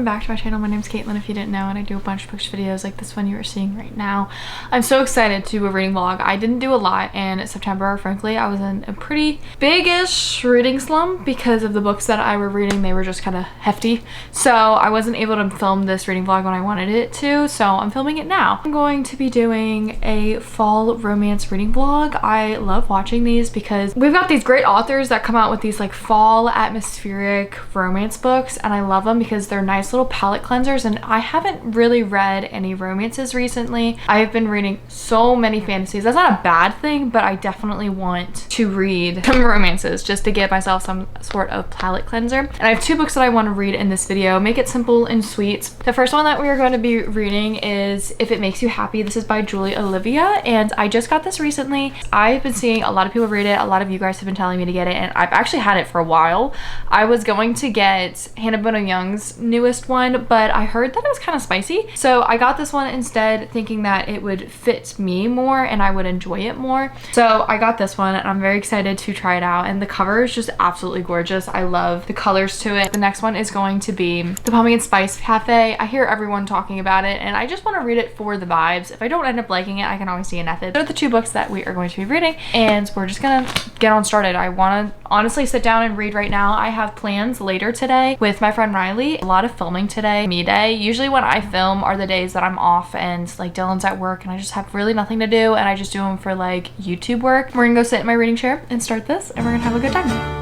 welcome back to my channel. My name's Caitlin, if you didn't know, and I do a bunch of books videos like this one you are seeing right now. I'm so excited to do a reading vlog. I didn't do a lot in September. Frankly, I was in a pretty big-ish reading slump because of the books that I were reading. They were just kind of hefty, so I wasn't able to film this reading vlog when I wanted it to, so I'm filming it now. I'm going to be doing a fall romance reading vlog. I love watching these because we've got these great authors that come out with these like fall atmospheric romance books, and I love them because they're nice little palette cleansers, and I haven't really read any romances recently. I've been reading so many fantasies. That's not a bad thing, but I definitely want to read some romances just to give myself some sort of palette cleanser. And I have two books that I want to read in this video. Make it simple and sweet. The first one that we are going to be reading is If It Makes You Happy. This is by Julie Olivia, and I just got this recently. I've been seeing a lot of people read it. A lot of you guys have been telling me to get it, and I've actually had it for a while. I was going to get Hannah Young's newest one, but I heard that it was kind of spicy, so I got this one instead, thinking that it would fit me more and I would enjoy it more. So I got this one, and I'm very excited to try it out, and the cover is just absolutely gorgeous. I love the colors to it. The next one is going to be The Pumpkin Spice Cafe. I hear everyone talking about it, and I just want to read it for the vibes. If I don't end up liking it, I can always DNF it. Those are the two books that we are going to be reading, and we're just gonna get on started. I want to honestly sit down and read right now. I have plans later today with my friend Riley. A lot of filming today, me day. Usually when I film are the days that I'm off and like Dylan's at work and I just have really nothing to do, and I just do them for like YouTube work. We're gonna go sit in my reading chair and start this, and we're gonna have a good time.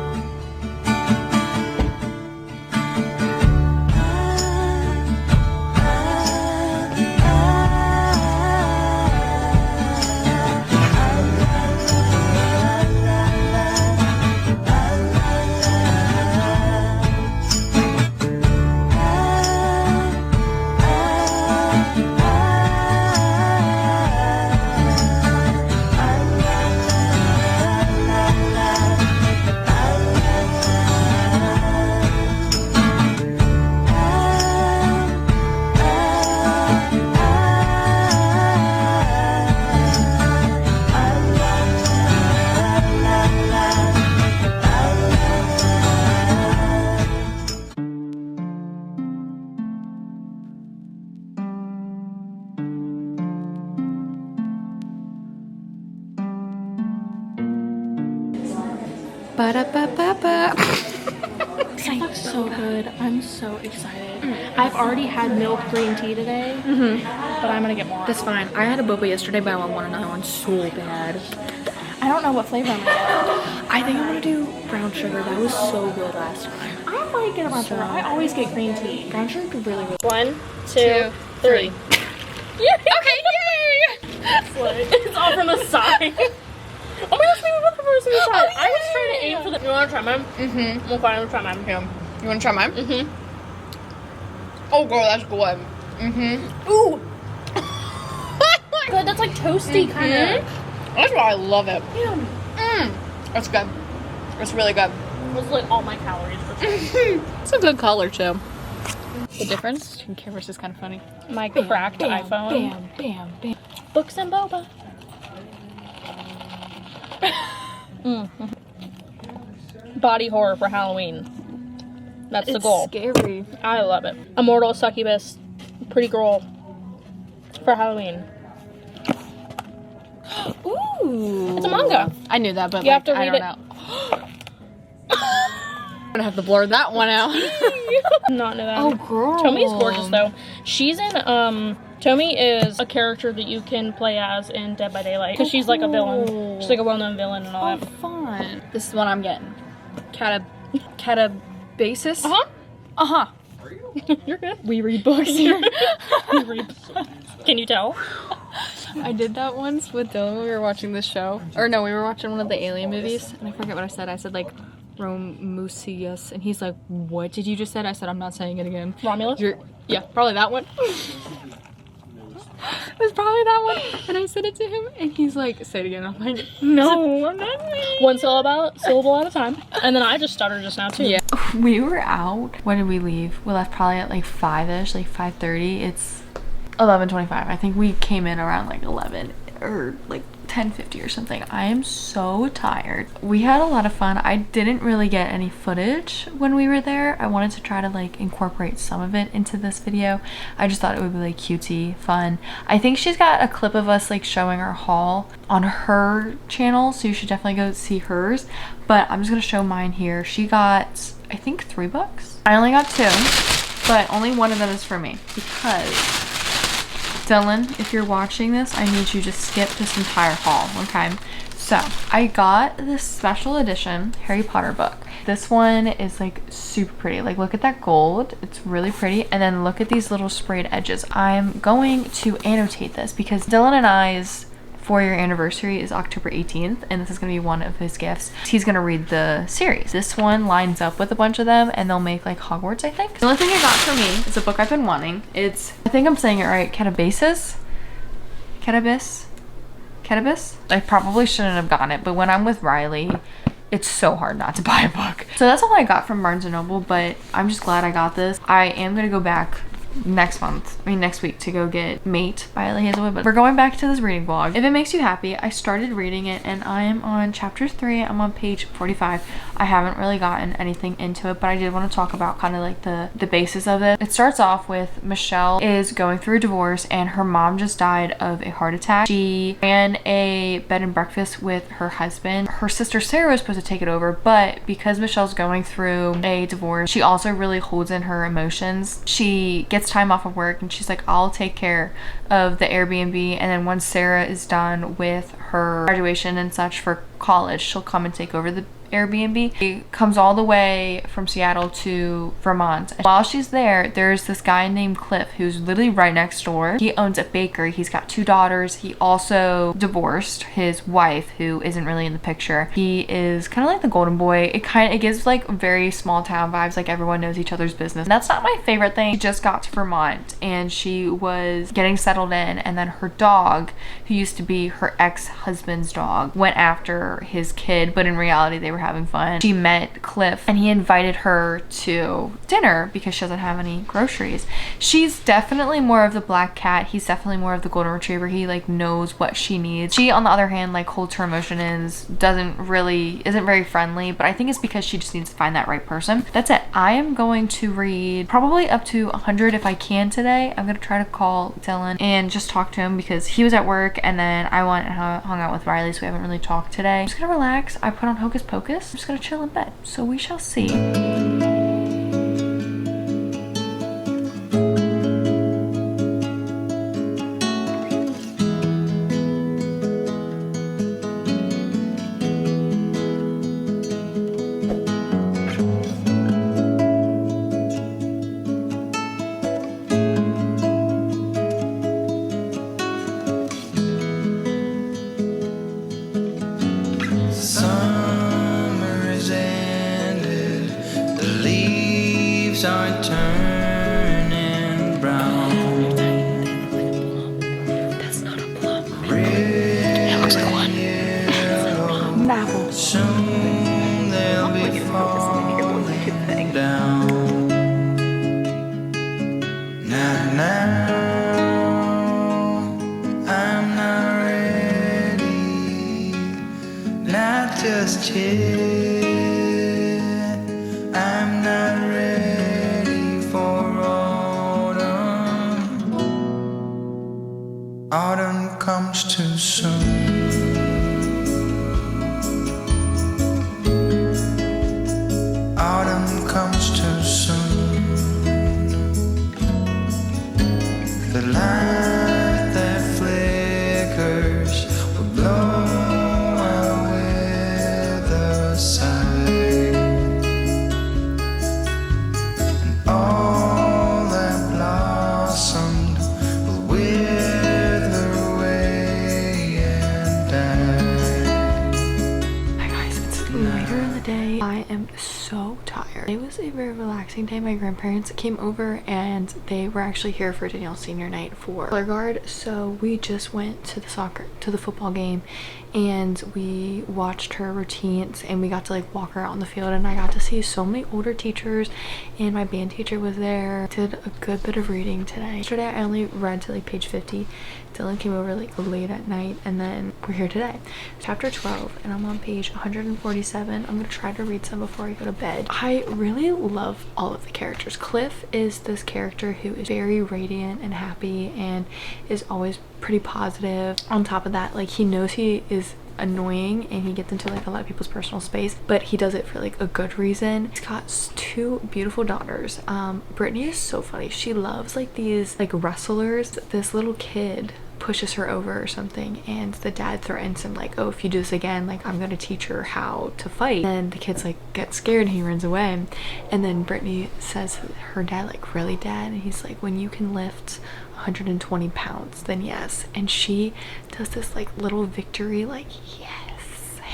It looks so good. I'm so excited. I've already had milk green tea today, but I'm gonna get more. That's fine. I had a boba yesterday, but I want another one so bad. I don't know what flavor I'm gonna get. I think I'm gonna do brown sugar. That was so good last time. I might get a brown sugar. I always get green tea. Brown sugar could really good. 1, 2, 3. Yeah. Okay, yay! It's all from the side. Oh my gosh, we were both from the side. Oh, yeah. I was trying to aim for the. You wanna try mine? Mm-hmm. Okay, I'm gonna try mine. Yeah. You wanna try mine? Mm-hmm. Oh, girl, that's good. Mm-hmm. Ooh. Good, that's like toasty kind of. That's why I love it. Yeah. That's good. It's really good. It was like all my calories for sure. It's a good color, too. The difference between cameras is kind of funny. My cracked iPhone. Bam, bam, bam. Books and boba. Body horror for Halloween. That's the goal. It's scary. I love it. Immortal succubus, pretty girl for Halloween. Ooh. It's a manga. I knew that, but You like, have to I read don't it. know. I'm gonna have to blur that one out. Not know that. Oh, girl. Tomi's gorgeous though. She's in Tomi is a character that you can play as in Dead by Daylight because she's like a villain. She's like a well-known villain and all that. Fun. This is what I'm getting. Catabasis. Uh-huh. You're good. We read books here. You read. Can you tell? I did that once with Dylan when we were watching this show. Or no, we were watching one of the Alien movies, and I forget what I said. I said like Romusius, and he's like, "What did you just say?" I said, "I'm not saying it again." Romulus? Yeah, probably that one. It was probably that one, and I said it to him, and he's like, "Say it again." I'm like, "No, I'm not saying." One syllable at a time, and then I just stuttered just now too. Yeah. We were out. When did we leave? We left probably at like 5-ish, like 5:30. It's 11:25. I think we came in around like 11. or like 10:50 or something. I am so tired. We had a lot of fun. I didn't really get any footage when we were there. I wanted to try to like incorporate some of it into this video. I just thought it would be like cutesy, fun. I think she's got a clip of us like showing our haul on her channel, so you should definitely go see hers. But I'm just gonna show mine here. She got, I think, 3 books. I only got 2, but only one of them is for me because Dylan, if you're watching this, I need you to skip this entire haul, okay? So I got this special edition Harry Potter book. This one is like super pretty. Like, look at that gold. It's really pretty. And then look at these little sprayed edges. I'm going to annotate this because Dylan and I's 4-year anniversary is October 18th, and this is going to be one of his gifts. He's going to read the series. This one lines up with a bunch of them, and they'll make like Hogwarts, I think. The only thing I got for me is a book I've been wanting. It's, I think I'm saying it right, Catabasis? Catabis? I probably shouldn't have gotten it, but when I'm with Riley, it's so hard not to buy a book. So that's all I got from Barnes & Noble, but I'm just glad I got this. I am going to go back next week to go get Mate by Ellie Hazelwood, but we're going back to this reading vlog. If it makes you happy, I started reading it and I am on chapter 3. I'm on page 45. I haven't really gotten anything into it, but I did want to talk about kind of like the basis of it. It starts off with Michelle is going through a divorce and her mom just died of a heart attack. She ran a bed and breakfast with her husband. Her sister Sarah was supposed to take it over, but because Michelle's going through a divorce, she also really holds in her emotions. She gets time off of work and she's like, I'll take care of the Airbnb, and then once Sarah is done with her graduation and such for college, she'll come and take over the Airbnb. She comes all the way from Seattle to Vermont. While she's there, there's this guy named Cliff who's literally right next door. He owns a bakery. He's got 2 daughters. He also divorced his wife, who isn't really in the picture. He is kind of like the golden boy. It gives like very small town vibes, like everyone knows each other's business. And that's not my favorite thing. She just got to Vermont and she was getting settled in, and then her dog, who used to be her ex-husband's dog, went after his kid, but in reality they were having fun. She met Cliff and he invited her to dinner because she doesn't have any groceries. She's definitely more of the black cat. He's definitely more of the golden retriever. He like knows what she needs. She, on the other hand, like holds her emotions, isn't very friendly, but I think it's because she just needs to find that right person. That's it. I am going to read probably up to 100 if I can today. I'm gonna try to call Dylan and just talk to him because he was at work, and then I went and hung out with Riley, so we haven't really talked today. I'm just gonna relax. I put on Hocus Pocus. I'm just gonna chill in bed, so we shall see. Are turning brown. That's not a plum. It looks like one. An apple. Soon they'll be falling down. Now, I'm not ready, not just yet. I'm not ready for autumn. Autumn comes too soon. Autumn comes too soon. The light that flickers will blow away the sun. All that blossomed will wither away and die. Hi guys, it's later in the day. I am so tired. here. It was a very relaxing day. My grandparents came over and they were actually here for Danielle's senior night for color guard. So we just went to the football game and we watched her routines and we got to like walk her out on the field, and I got to see so many older teachers, and my band teacher was there. Did a good bit of reading today. Yesterday I only read to like page 50. Dylan came over like late at night, and then we're here today. Chapter 12, and I'm on page 147. I'm gonna try to read some before I go to bed. I really love all of the characters. Cliff is this character who is very radiant and happy and is always pretty positive. On top of that, like, he knows he is annoying and he gets into like a lot of people's personal space, but he does it for like a good reason. He's got 2 beautiful daughters. Brittany is so funny. She loves like these like wrestlers. This little kid pushes her over or something, and the dad threatens him like, oh, if you do this again, like, I'm gonna teach her how to fight. And the kid's like gets scared and he runs away, and then Brittany says her dad, like, really, dad? And he's like, when you can lift 120 pounds, then yes. And she does this like little victory, like, yes.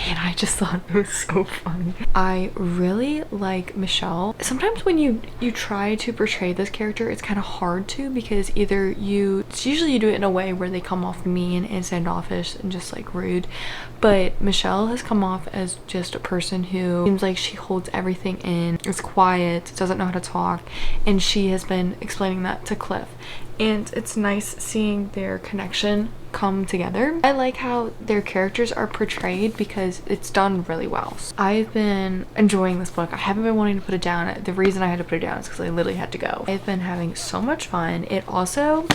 And I just thought it was so funny. I really like Michelle. Sometimes when you try to portray this character, it's kind of hard to, because it's usually you do it in a way where they come off mean and standoffish and just like rude, but Michelle has come off as just a person who seems like she holds everything in, is quiet, doesn't know how to talk, and she has been explaining that to Cliff. And it's nice seeing their connection come together. I like how their characters are portrayed because it's done really well. I've been enjoying this book. I haven't been wanting to put it down. The reason I had to put it down is because I literally had to go. I've been having so much fun. It also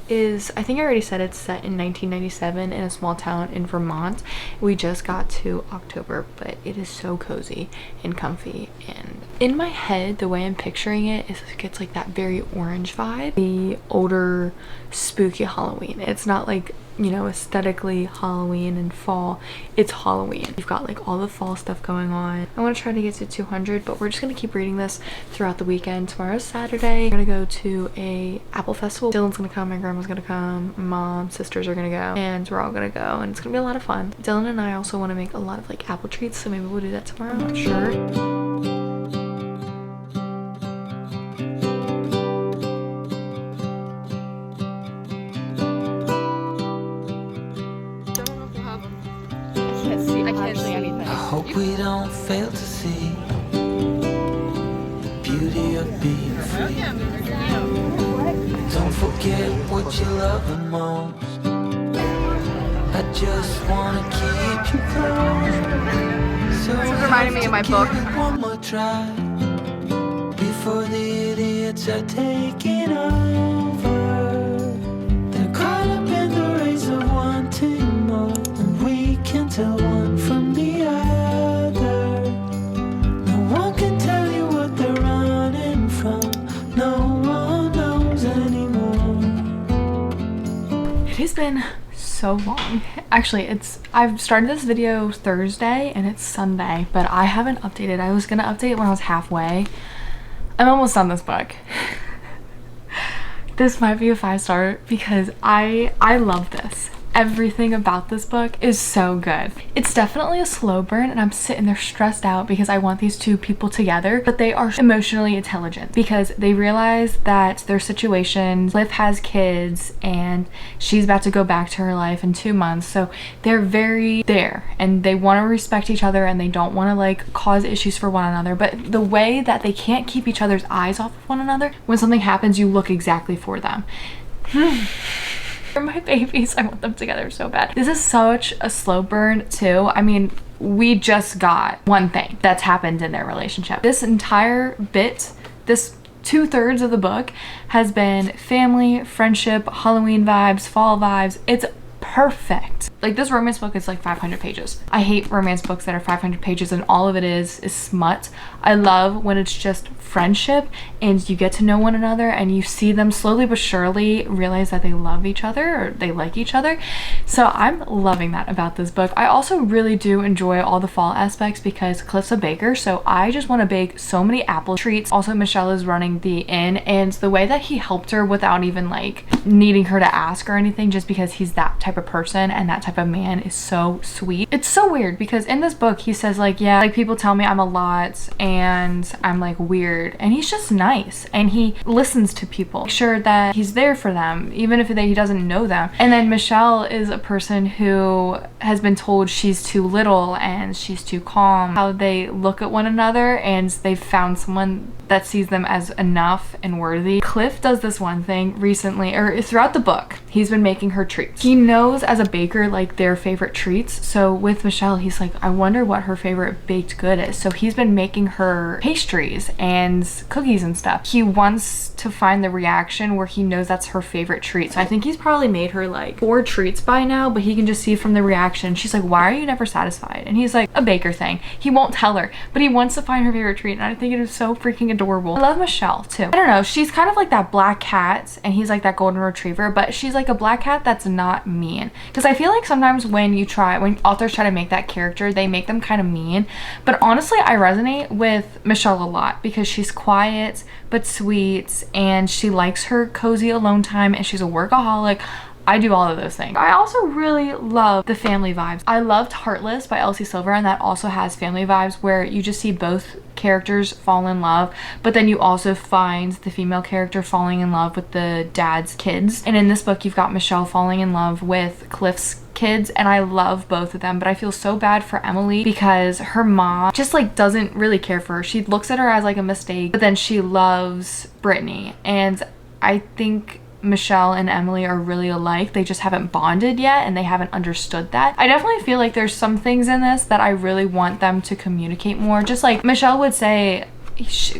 is, I think I already said, it's set in 1997 in a small town in Vermont. We just got to October, but it is so cozy and comfy. And in my head, the way I'm picturing it is it gets like that very orange vibe, the older spooky Halloween. It's not like, you know, aesthetically Halloween and fall. It's Halloween. You've got like all the fall stuff going on. I want to try to get to 200, but we're just gonna keep reading this throughout the weekend. Tomorrow's Saturday. We're gonna go to a apple festival. Dylan's gonna come, my grandma's gonna come, my mom, sisters are gonna go, and we're all gonna go, and it's gonna be a lot of fun. Dylan and I also want to make a lot of like apple treats, so maybe we'll do that tomorrow. I'm not sure. I hope we don't fail to see the beauty of being free. Don't forget what you love the most. I just wanna keep you close. So this is reminding me of my book. One more try before the idiots are taking over. They're caught up in the race of wanting more, and we can tell one from the other. No one can tell you what they're running from. No one knows anymore. It has been so long. Actually, I've started this video Thursday and it's Sunday, but I haven't updated. I was gonna update it when I was halfway. I'm almost done this book. This might be a 5-star because I love this. Everything about this book is so good. It's definitely a slow burn, and I'm sitting there stressed out because I want these 2 people together, but they are emotionally intelligent because they realize that their situation, Cliff has kids and she's about to go back to her life in 2 months, so they're very there and they want to respect each other and they don't want to like cause issues for one another, but the way that they can't keep each other's eyes off of one another, when something happens you look exactly for them. For my babies, I want them together so bad. This is such a slow burn too. I mean, we just got one thing that's happened in their relationship. This entire bit, this 2/3 of the book has been family, friendship, Halloween vibes, fall vibes. It's perfect. Like, this romance book is like 500 pages. I hate romance books that are 500 pages and all of it is smut. I love when it's just friendship and you get to know one another and you see them slowly but surely realize that they love each other or they like each other. So I'm loving that about this book. I also really do enjoy all the fall aspects because Cliff's a baker, so I just want to bake so many apple treats. Also, Michelle is running the inn, and the way that he helped her without even like needing her to ask or anything, just because he's that type of person and that type type of man is so sweet. It's so weird because in this book he says like, yeah, like people tell me I'm a lot and I'm like weird, and he's just nice and he listens to people, make sure that he's there for them even if he doesn't know them. And then Michelle is a person who has been told she's too little and she's too calm. How they look at one another and they've found someone that sees them as enough and worthy. Cliff does this one thing recently, or throughout the book, he's been making her treats. He knows as a baker like their favorite treats. So with Michelle, he's like, I wonder what her favorite baked good is. So he's been making her pastries and cookies and stuff. He wants to find the reaction where he knows that's her favorite treat. So I think he's probably made her like 4 treats by now, but he can just see from the reaction. She's like, why are you never satisfied? And he's like, a baker thing. He won't tell her, but he wants to find her favorite treat. And I think it is so freaking adorable. I love Michelle too. I don't know, she's kind of like that black cat and he's like that golden retriever, but she's like a black cat that's not mean. Because I feel like sometimes when authors try to make that character, they make them kind of mean. But honestly, I resonate with Michelle a lot because she's quiet but sweet and she likes her cozy alone time and she's a workaholic. I do all of those things. I also really love the family vibes. I loved Heartless by Elsie Silver, and that also has family vibes where you just see both characters fall in love, but then you also find the female character falling in love with the dad's kids. And in this book, you've got Michelle falling in love with Cliff's kids, and I love both of them, but I feel so bad for Emily because her mom just like doesn't really care for her. She looks at her as like a mistake, but then she loves Brittany, and I think Michelle and Emily are really alike. They just haven't bonded yet and they haven't understood that. I definitely feel like there's some things in this that I really want them to communicate more. Just like Michelle would say,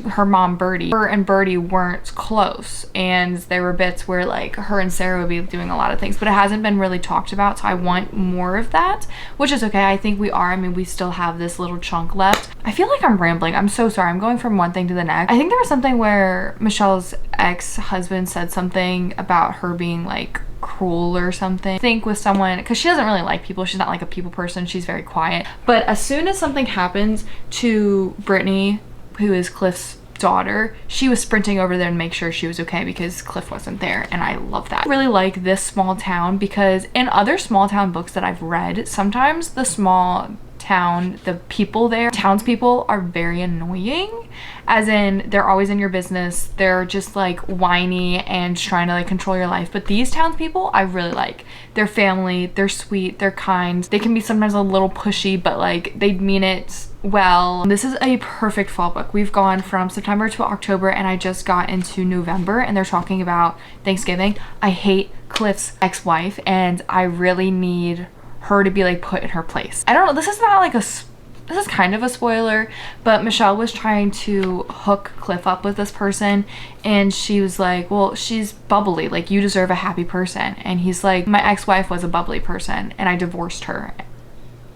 her mom her and Birdie weren't close, and there were bits where like her and Sarah would be doing a lot of things, but it hasn't been really talked about, so I want more of that, which is okay. I think we are. I mean, we still have this little chunk left. I feel like I'm rambling. I'm so sorry. I'm going from one thing to the next. I think there was something where Michelle's ex-husband said something about her being like cruel or something. I think with someone, because she doesn't really like people, she's not like a people person, she's very quiet, but as soon as something happens to Brittany, who is Cliff's daughter, she was sprinting over there and make sure she was okay because Cliff wasn't there, and I love that. I really like this small town because in other small town books that I've read, sometimes the small town, the people there, townspeople are very annoying, as in they're always in your business, they're just like whiny and trying to like control your life. But these townspeople I really like. They're family, they're sweet, they're kind, they can be sometimes a little pushy, but like they mean it well. This is a perfect fall book. We've gone from September to October and I just got into November and they're talking about Thanksgiving. I hate Cliff's ex-wife and I really need her to be like put in her place. I don't know, this is not like this is kind of a spoiler, but Michelle was trying to hook Cliff up with this person and she was like, well, she's bubbly, like you deserve a happy person. And he's like, my ex-wife was a bubbly person and I divorced her.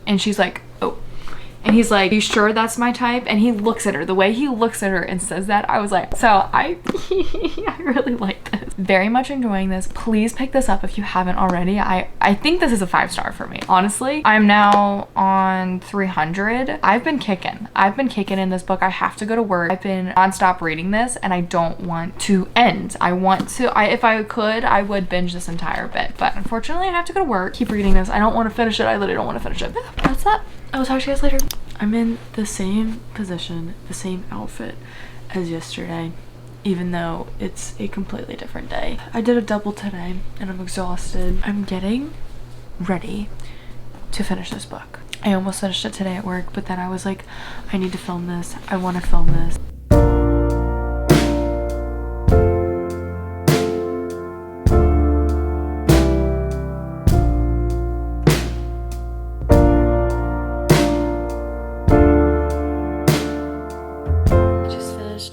And she's like, oh. And he's like, you sure that's my type? And he looks at her, the way he looks at her and says that, I was like, so I really like this. Very much enjoying this. Please pick this up if you haven't already. I think this is a 5-star for me. Honestly, I'm now on 300. I've been kicking in this book. I have to go to work. I've been nonstop reading this and I don't want to end. If I could, I would binge this entire bit, but unfortunately I have to go to work. Keep reading this. I don't want to finish it. I literally don't want to finish it. Yeah, that's that. I will talk to you guys later. I'm in the same position, the same outfit as yesterday, even though it's a completely different day. I did a double today and I'm exhausted. I'm getting ready to finish this book. I almost finished it today at work, but then I was like, I need to film this. I want to film this.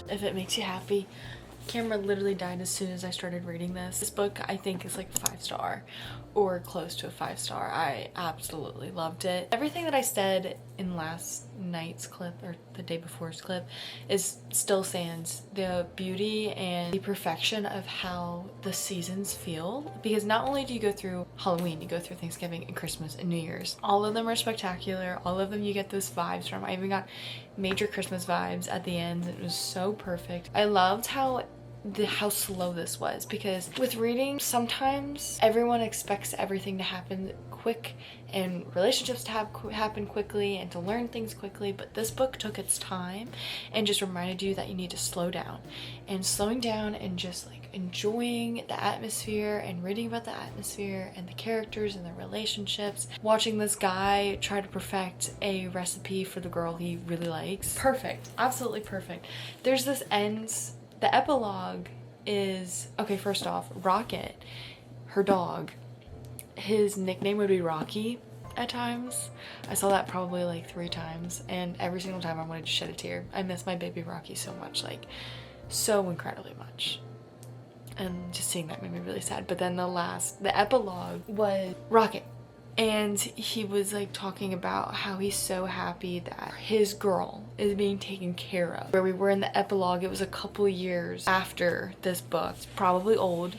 If it makes you happy. Camera literally died as soon as I started reading this. This book I think is like a 5-star or close to a 5-star. I absolutely loved it. Everything that I said in last night's clip or the day before's clip is still stands. The beauty and the perfection of how the seasons feel, because not only do you go through Halloween, you go through Thanksgiving and Christmas and New Year's. All of them are spectacular. All of them you get those vibes from. I even got major Christmas vibes at the end. It was so perfect. I loved how slow this was, because with reading sometimes everyone expects everything to happen quick and relationships to happen quickly and to learn things quickly, but this book took its time and just reminded you that you need to slow down. And slowing down and just like enjoying the atmosphere and reading about the atmosphere and the characters and the relationships, watching this guy try to perfect a recipe for the girl he really likes. Perfect, absolutely perfect. There's this ends, the epilogue is, okay, first off, Rocket, her dog, his nickname would be Rocky at times. I saw that probably like 3 times, and every single time I wanted to shed a tear. I miss my baby Rocky so much, like so incredibly much. And just seeing that made me really sad. But then the epilogue was Rocket. And he was like talking about how he's so happy that his girl is being taken care of. Where we were in the epilogue, it was a couple years after this book. It's probably old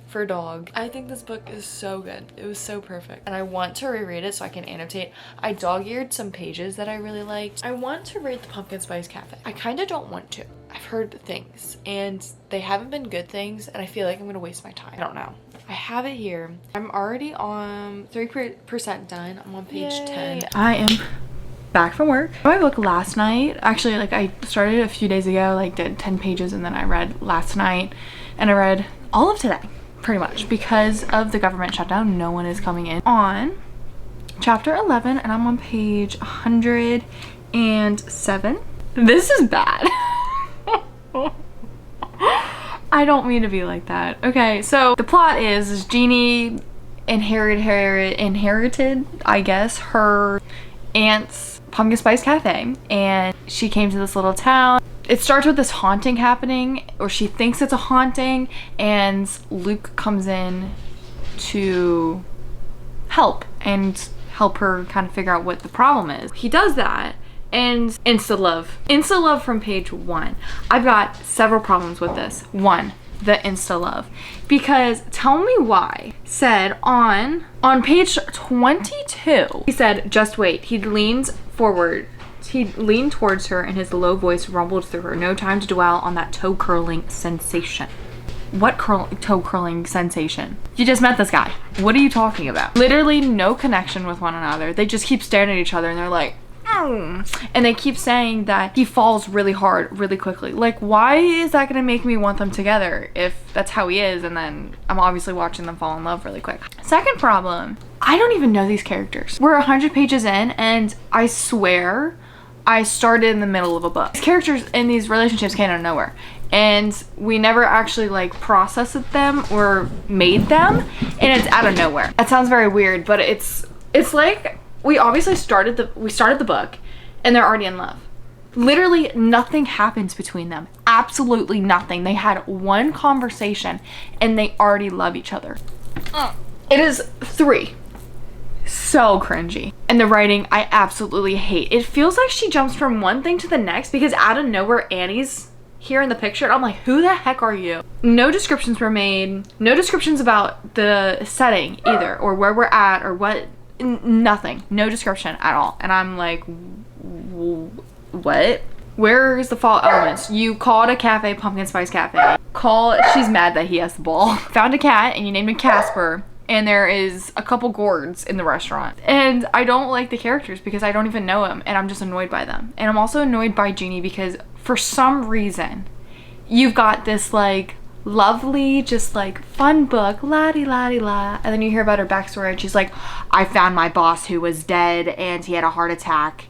for a dog. I think this book is so good. It was so perfect. And I want to reread it so I can annotate. I dog-eared some pages that I really liked. I want to read the Pumpkin Spice Cafe. I kind of don't want to. I've heard things and they haven't been good things, and I feel like I'm gonna waste my time. I don't know. I have it here. I'm already on 3% done. I'm on page 10. I am back from work. I read my book last night. Actually, like I started a few days ago, like did 10 pages, and then I read last night, and I read all of today pretty much because of the government shutdown. No one is coming in. On chapter 11, and I'm on page 107. This is bad. I don't mean to be like that. Okay, so the plot is Jeannie inherited, I guess, her aunt's Pumpkin Spice Cafe, and she came to this little town. It starts with this haunting happening, or she thinks it's a haunting, and Luke comes in to help her kind of figure out what the problem is. He does that. And insta love from page 1. I've got several problems with this. 1, the insta love, because tell me why. Said on page 22, he said, just wait. He leaned towards her, and his low voice rumbled through her. No time to dwell on that toe curling sensation. What toe curling sensation? You just met this guy. What are you talking about? Literally no connection with one another. They just keep staring at each other and they're like, and they keep saying that he falls really hard really quickly. Like, why is that gonna make me want them together if that's how he is, and then I'm obviously watching them fall in love really quick? Second problem, I don't even know these characters. We're 100 pages in, and I swear I started in the middle of a book. These characters in these relationships came out of nowhere, and we never actually like processed them or made them, and it's out of nowhere. That sounds very weird, but it's like we obviously started the book and they're already in love. Literally nothing happens between them. Absolutely nothing. They had one conversation and they already love each other. It is 3. So cringy. And the writing, I absolutely hate. It feels like she jumps from one thing to the next, because out of nowhere Annie's here in the picture and I'm like, who the heck are you? No descriptions were made. No descriptions about the setting either, or where we're at, or what. Nothing. No description at all. And I'm like, what? Where is the fall elements? You called a cafe Pumpkin Spice Cafe. She's mad that he has the ball. Found a cat and you named him Casper, and there is a couple gourds in the restaurant. And I don't like the characters because I don't even know them, and I'm just annoyed by them. And I'm also annoyed by Jeannie because for some reason you've got this like lovely, just like fun book, la-di-la-di-la, and then you hear about her backstory and she's like, I found my boss who was dead and he had a heart attack.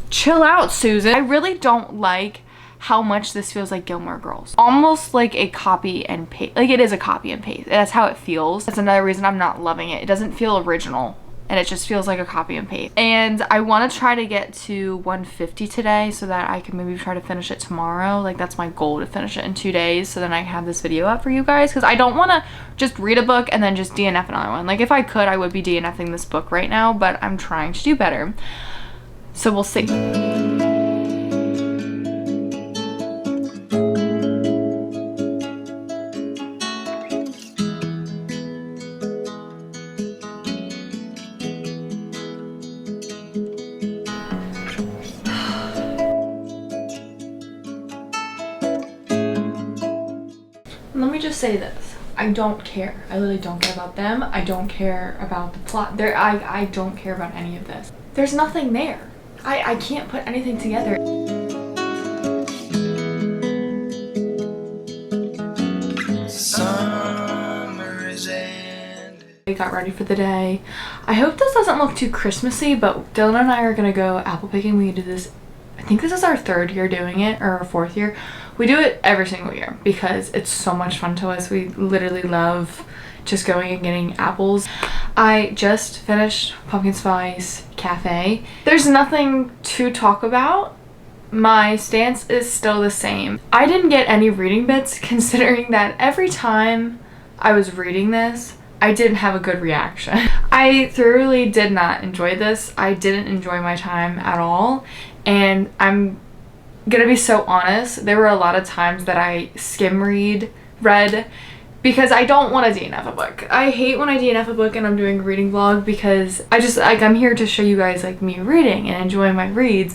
Chill out, Susan. I really don't like how much this feels like Gilmore Girls. Almost like a copy and paste. Like, it is a copy and paste. That's how it feels. That's another reason I'm not loving it. It doesn't feel original, and it just feels like a copy and paste. And I want to try to get to 150 today so that I can maybe try to finish it tomorrow. Like, that's my goal, to finish it in 2 days so then I can have this video up for you guys, because I don't want to just read a book and then just DNF another one. Like, if I could, I would be DNFing this book right now, but I'm trying to do better. So we'll see. Let me just say this. I don't care. I literally don't care about them. I don't care about the plot. I don't care about any of this. There's nothing there. I can't put anything together. I got ready for the day. I hope this doesn't look too Christmassy, but Dylan and I are gonna go apple picking. We do this, I think this is our 3rd year doing it, or our 4th year. We do it every single year because it's so much fun to us. We literally love just going and getting apples. I just finished Pumpkin Spice Cafe. There's nothing to talk about. My stance is still the same. I didn't get any reading bits, considering that every time I was reading this, I didn't have a good reaction. I thoroughly did not enjoy this. I didn't enjoy my time at all. And I'm gonna be so honest, there were a lot of times that I skim read because I don't want to DNF a book. I hate when I DNF a book and I'm doing a reading vlog because I'm here to show you guys like me reading and enjoying my reads.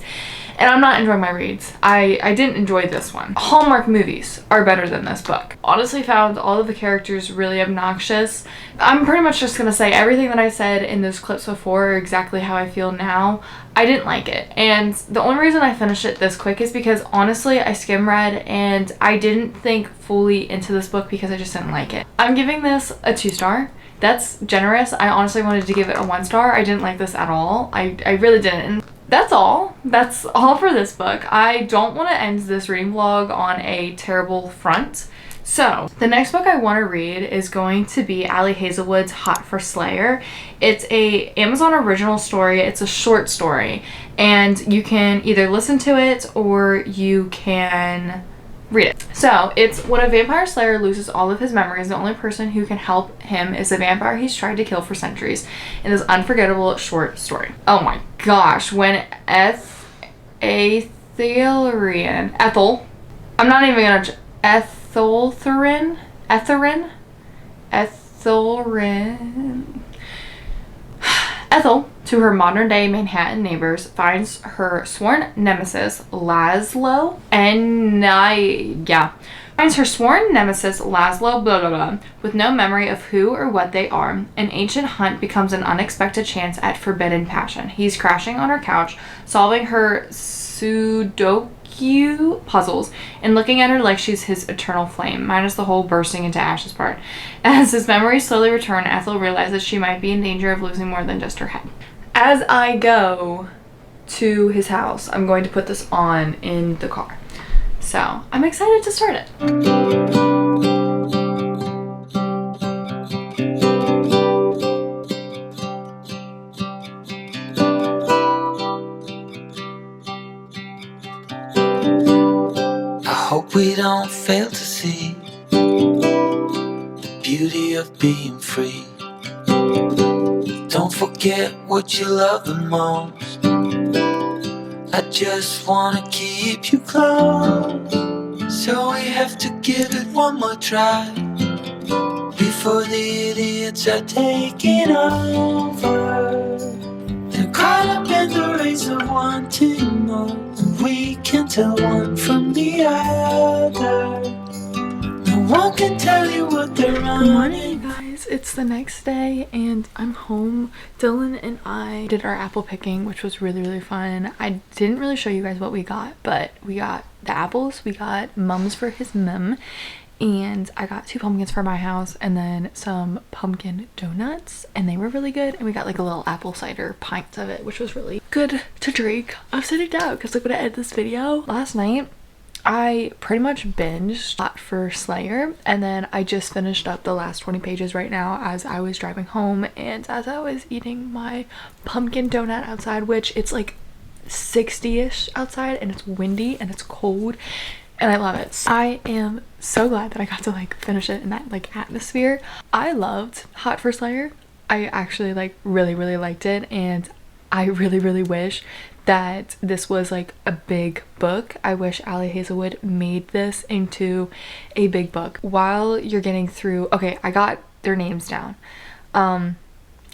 And I'm not enjoying my reads. I didn't enjoy this one. Hallmark movies are better than this book. Honestly found all of the characters really obnoxious. I'm pretty much just gonna say everything that I said in those clips before are exactly how I feel now. I didn't like it. And the only reason I finished it this quick is because honestly I skim read and I didn't think fully into this book because I just didn't like it. I'm giving this a 2-star. That's generous. I honestly wanted to give it a 1-star. I didn't like this at all. I really didn't. And that's all for this book. I don't want to end this reading vlog on a terrible front. So the next book I want to read is going to be Ali Hazelwood's Hot for Slayer. It's a Amazon original story. It's a short story and you can either listen to it or you can read it. So it's when a vampire slayer loses all of his memories, the only person who can help him is a vampire he's tried to kill for centuries in this unforgettable short story. Oh my gosh, when Ethel, I'm not even gonna, Ethelrin, Ethel, to her modern-day Manhattan neighbors, finds her sworn nemesis Laszlo, blah blah blah, with no memory of who or what they are. An ancient hunt becomes an unexpected chance at forbidden passion. He's crashing on her couch, solving her Sudoku puzzles and looking at her like she's his eternal flame, minus the whole bursting into ashes part. As his memories slowly return, Ethel realizes she might be in danger of losing more than just her head. As I go to his house, I'm going to put this on in the car. So I'm excited to start it. Hope we don't fail to see the beauty of being free. Don't forget what you love the most. I just wanna keep you close, so we have to give it one more try before the idiots are taking over. They're caught up in the race of wanting more, and we can tell one from the other. No one can tell you what they're running. Good morning, guys. It's the next day and I'm home. Dylan and I did our apple picking, which was really fun. I didn't really show you guys what we got, but we got the apples, we got mums for his mum, and I got 2 pumpkins for my house and then some pumpkin donuts, and they were really good. And we got like a little apple cider pint of it, which was really good to drink. I'm sitting down because I'm gonna end this video. Last night I pretty much binged Hot for Slayer, and then I just finished up the last 20 pages right now as I was driving home and as I was eating my pumpkin donut outside, which it's like 60-ish outside and it's windy and it's cold and I love it. I am so glad that I got to like finish it in that like atmosphere. I loved Hot for Slayer. I actually like really liked it, and I really wish that this was like a big book. I wish Ali Hazelwood made this into a big book. While you're getting through, okay, I got their names down.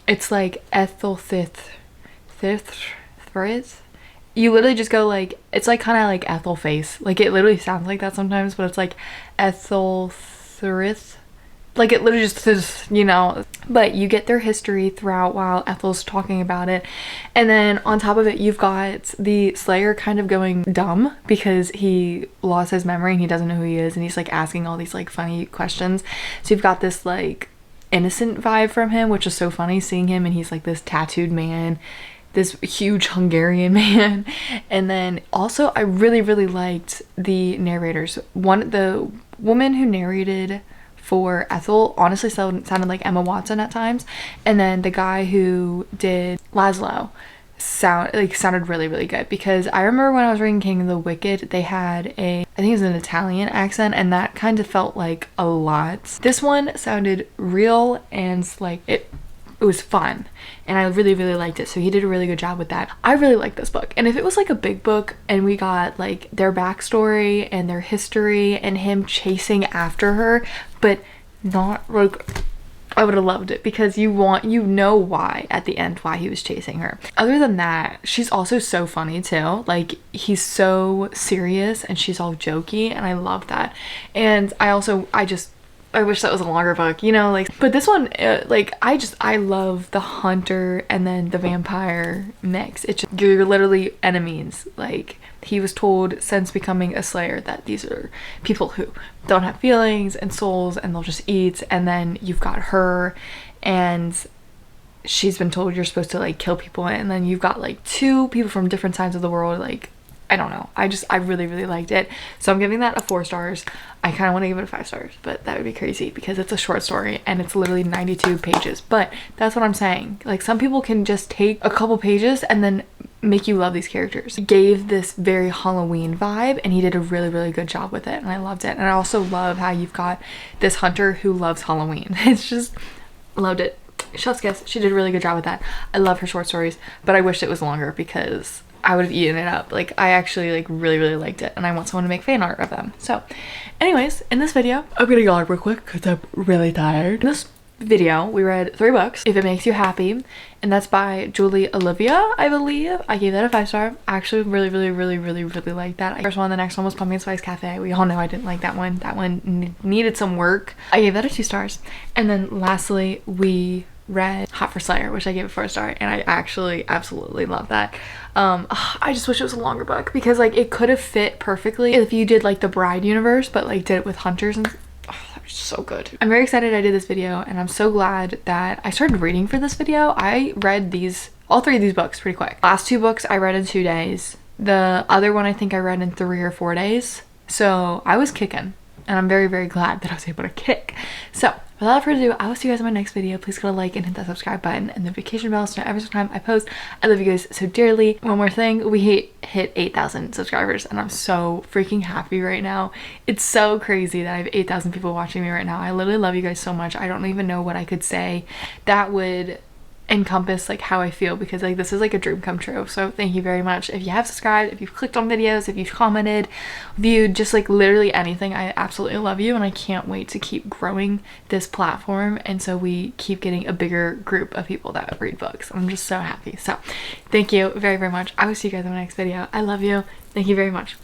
It's like Ethel Thith. You literally just go like, it's like kind of like Ethel face. Like it literally sounds like that sometimes, but it's like Ethel Thrith. like it literally just is, you know, but you get their history throughout while Ethel's talking about it. And then on top of it, you've got the Slayer kind of going dumb because he lost his memory and he doesn't know who he is, and he's like asking all these like funny questions. So you've got this like innocent vibe from him, which is so funny seeing him, and he's like this tattooed man, this huge Hungarian man. And then also I really liked the narrators. The woman who narrated for Ethel honestly sounded like Emma Watson at times, and then the guy who did Laszlo sounded really good, because I remember when I was reading King of the Wicked, they had I think it was an Italian accent, and that kind of felt like a lot. This one sounded real and like it was fun, and I really liked it, so he did a really good job with that. I really like this book, and if it was like a big book and we got like their backstory and their history and him chasing after her, but not like, I would have loved it, because you know why at the end why he was chasing her. Other than that, she's also so funny too. Like, he's so serious and she's all jokey, and I love that. And I wish that was a longer book, you know, like, but this one, like, I love the hunter and then the vampire mix. It's just, you're literally enemies. Like, he was told since becoming a slayer that these are people who don't have feelings and souls and they'll just eat. And then you've got her, and she's been told you're supposed to like kill people, and then you've got like two people from different sides of the world. Like, I don't know, I really liked it, so I'm giving that a 4 stars. I kind of want to give it a 5 stars, but that would be crazy because it's a short story and it's literally 92 pages. But that's what I'm saying, like, some people can just take a couple pages and then make you love these characters. He gave this very Halloween vibe, and he did a really good job with it, and I loved it. And I also love how you've got this hunter who loves Halloween. It's just, loved it. Chef's kiss. She did a really good job with that. I love her short stories, but I wish it was longer because I would have eaten it up. Like, I actually like really liked it, and I want someone to make fan art of them. So anyways, in this video, I'm gonna go real quick because I'm really tired. In this video, we read 3 books, If It Makes You Happy, and that's by Julie Olivia, I believe. I gave that a 5 star. I actually really liked that. First one, the next one was Pumpkin Spice Cafe. We all know I didn't like that one. That one needed some work. I gave that a 2 stars. And then lastly, we read Hot for Slayer, which I gave a 4 star, and I actually absolutely love that. I just wish it was a longer book, because like it could have fit perfectly if you did like the Bride universe, but like did it with hunters, and that was so good. I'm very excited I did this video, and I'm so glad that I started reading for this video. I read all 3 of these books pretty quick. Last 2 books I read in 2 days. The other one I think I read in 3 or 4 days. So I was kicking, and I'm very glad that I was able to kick. So without further ado, I will see you guys in my next video. Please go to like and hit that subscribe button and the notification bell so every single time I post. I love you guys so dearly. One more thing, we hit 8,000 subscribers, and I'm so freaking happy right now. It's so crazy that I have 8,000 people watching me right now. I literally love you guys so much. I don't even know what I could say that would encompass like how I feel, because like this is like a dream come true. So thank you very much. If you have subscribed, if you've clicked on videos, if you've commented, viewed, just like literally anything, I absolutely love you, and I can't wait to keep growing this platform, and so we keep getting a bigger group of people that read books. I'm just so happy. So thank you very much. I will see you guys in my next video. I love you. Thank you very much.